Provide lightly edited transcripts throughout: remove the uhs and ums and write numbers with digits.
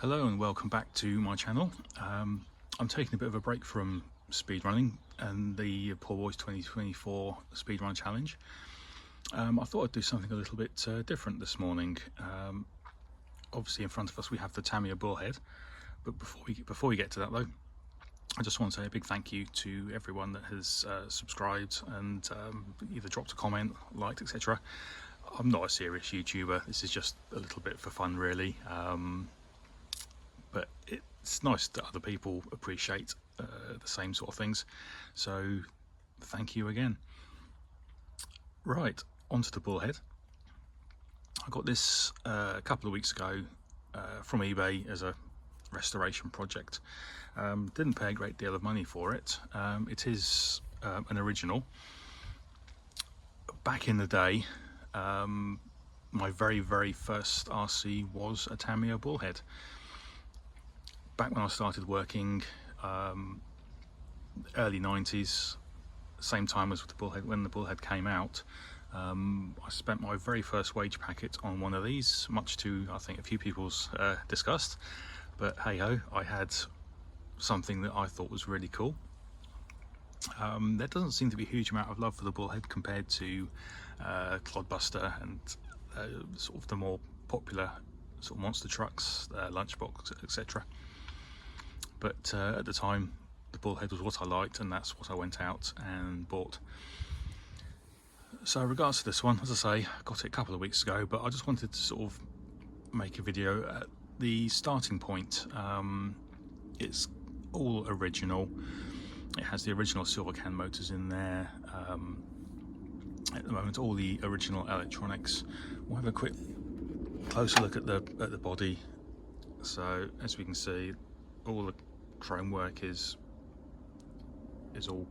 Hello and welcome back to my channel. I'm taking a bit of a break from speedrunning and the Poor Boys 2024 speedrun challenge. I thought I'd do something a little bit different this morning. Obviously in front of us we have the Tamiya Bullhead, but before we get to that though, I just want to say a big thank you to everyone that has subscribed and either dropped a comment, liked, etc. I'm not a serious YouTuber, this is just a little bit for fun really. But it's nice that other people appreciate the same sort of things, so thank you again. Right, onto the Bullhead. I got this a couple of weeks ago from eBay as a restoration project. Didn't pay a great deal of money for it. It is an original. Back in the day, my very first RC was a Tamiya Bullhead. Back when I started working, early 90s, same time as the Bullhead, when the Bullhead came out, I spent my very first wage packet on one of these, much to I think a few people's disgust, but hey ho, I had something that I thought was really cool. There doesn't seem to be a huge amount of love for the Bullhead compared to Clodbuster and sort of the more popular sort of monster trucks, Lunchbox, etc. But at the time the Bullhead was what I liked, and that's what I went out and bought. So in regards to this one, as I say, I got it a couple of weeks ago, but I just wanted to sort of make a video at the starting point. It's all original. It has the original silver can motors in there. At the moment, all the original electronics. We'll have a quick closer look at the body. So as we can see, all the chrome work is all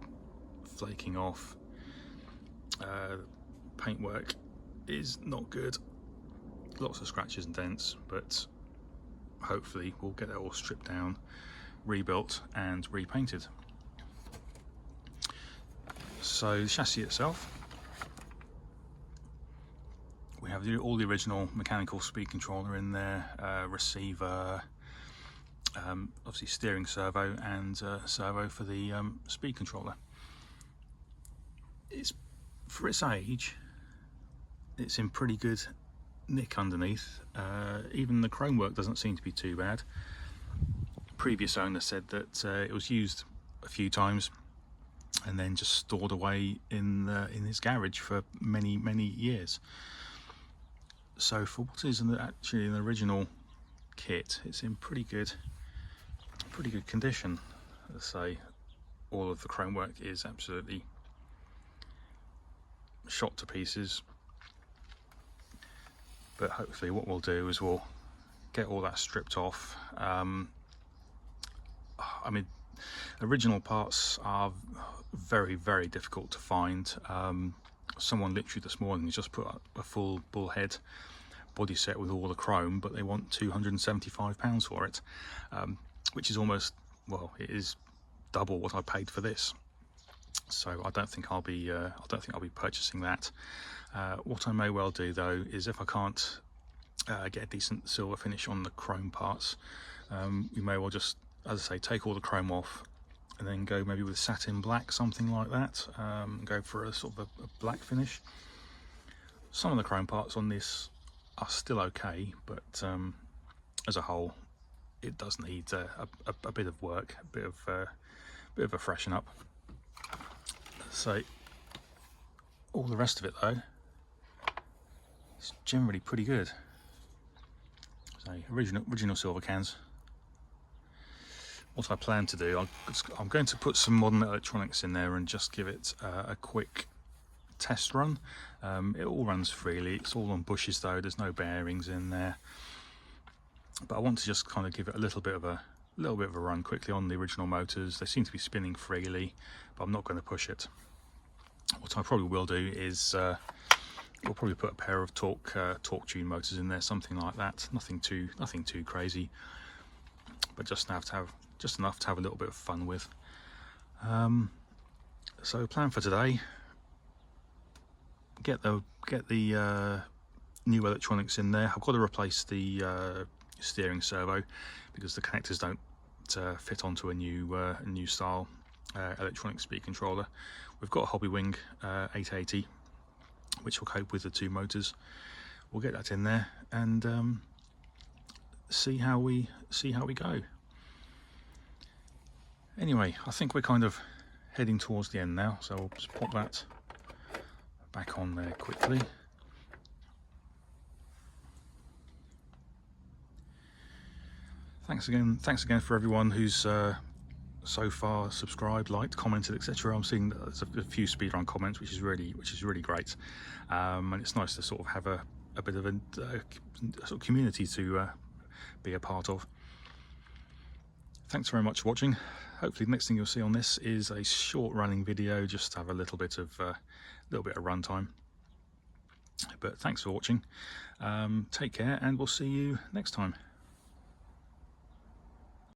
flaking off. Paintwork is not good, lots of scratches and dents, but hopefully we'll get it all stripped down, rebuilt and repainted. So the chassis itself, we have all the original mechanical speed controller in there, receiver, obviously steering servo and servo for the speed controller. For its age, it's in pretty good nick underneath. Even the chrome work doesn't seem to be too bad. Previous owner said that it was used a few times and then just stored away in his garage for many years. So for what is actually an original kit, it's in pretty good condition. Let's say all of the chrome work is absolutely shot to pieces, but hopefully what we'll do is we'll get all that stripped off. I mean, original parts are very difficult to find. Someone literally this morning just put up a full Bullhead body set with all the chrome, but they want £275 for it, which is almost, well, it is double what I paid for this. So I don't think I'll be purchasing that. What I may well do though is, if I can't get a decent silver finish on the chrome parts, we may well just, as I say, take all the chrome off and then go maybe with satin black, something like that. Go for a sort of a black finish. Some of the chrome parts on this are still okay, but as a whole it does need a bit of work, a bit of a freshen up. So all the rest of it though is generally pretty good. So original silver cans. What I plan to do, I'm going to put some modern electronics in there and just give it a quick test run. It all runs freely, it's all on bushes though, there's no bearings in there, but I want to just kind of give it a little bit of a run quickly on the original motors. They seem to be spinning freely, but I'm not going to push it. What I probably will do is we'll probably put a pair of torque tune motors in there, something like that. Nothing too crazy, but just enough to have a little bit of fun with. So plan for today: get the new electronics in there. I've got to replace the steering servo, because the connectors don't fit onto a new style electronic speed controller. We've got a Hobbywing 880, which will cope with the 2 motors. We'll get that in there and see how we go. Anyway, I think we're kind of heading towards the end now, so we'll just pop that back on there quickly. Thanks again for everyone who's so far subscribed, liked, commented, etc. I'm seeing that there's a few speedrun comments, which is really great, and it's nice to sort of have a bit of a sort of community to be a part of. Thanks very much for watching. Hopefully the next thing you'll see on this is a short running video, just to have a little bit of runtime. But thanks for watching. Take care, and we'll see you next time.